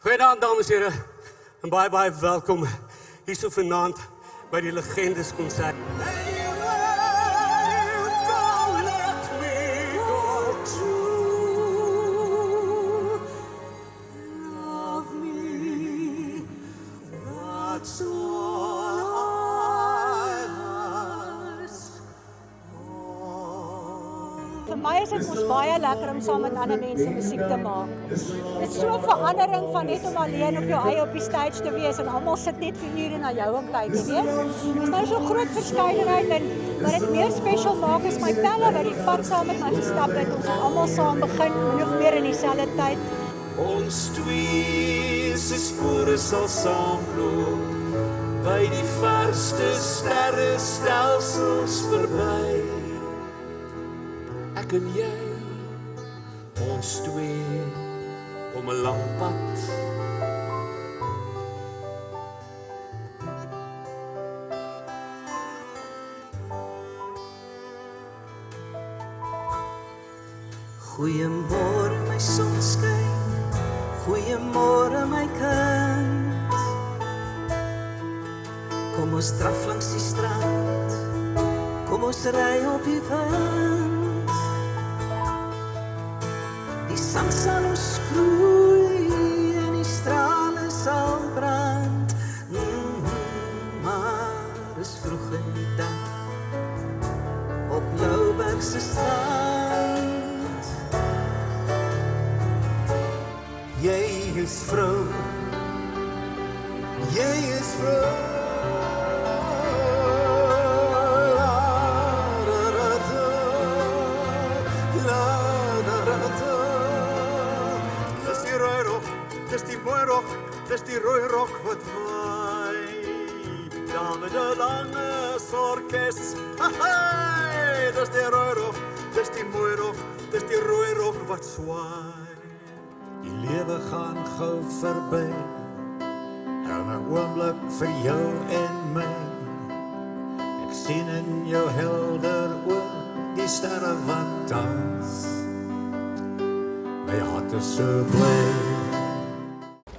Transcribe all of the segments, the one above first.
Goeiedag dames en heren, en baie welkom hier so vanaand by die Legendes konsert. Vir my is dit mos baie lekker om saam met ander mense musiek te maak. Dit is so 'n verandering van net om alleen op jou eie op die stage te wees en almal sit net vir ure na jou en kyk, jy weet. Dit is nou so groot verskeidenheid en wat dit meer special maak is my pelle wat die pad saam met my gestap het. Ons het almal saam begin, min of meer in dieselfde tyd. Ons twee se spore sal saamloop by die verste sterrestelsels verby. Ek en jy, ons twee, om 'n lang pad. Goeiemôre my sonskyn, goeiemôre my kind. Kom ons draf langs die strand, kom ons ry op die wind. Die son sal ons gloei en die strale sal brand. Maar is vroeg in die dag op Louwberg se strand. Jy is vrou, jy is vrou. Dis die mooi rok, dis die rooi rok wat waai. Daar met 'n lange orkes. Hey, dis die rooi rok, dis die mooi rok, dis die rooi rok wat swaai. Die lewe gaan gou verby. Hou 'n oomblik vir jou en my. Ek sien in jou helder oë die sterre wat dans. My hart is so bly.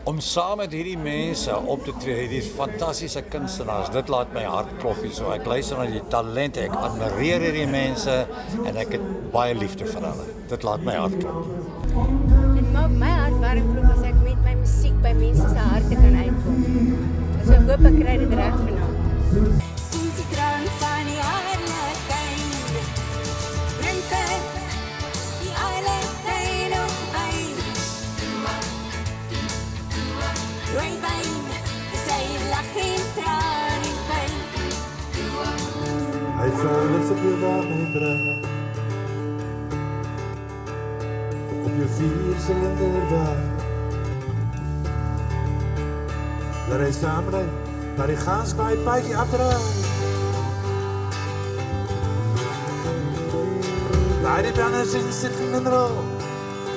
Om saam met hierdie mense op te tree, hierdie fantastiese kunstenaars, dit laat my hart klop hier so. Ek luister na die talente, ek admireer hierdie mense en ek het baie liefde vir hulle. Dit laat my hart klop. Dit maak my hart warm klop as ek met my musiek by mense se harte kan uitkom. So ek hoop ek kry dit reg vanaand. Sinds die kroon van die Arlettijn bring vir die Arlettijn op een. Rooi wyn, sy lach en traan en pijn. Hy vrouwens op jou wagen brengen. Op je 4-cilinder wagen. Laat hy saamrijd, laat die gaas bij het paadje afdraai. Laat die branders in zitten en rol.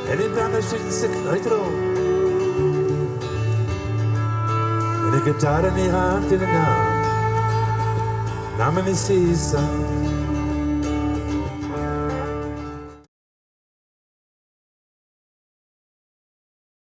En die branders in zitten uitrol. En ik heb daar in die hand in de naam. Naam in de season.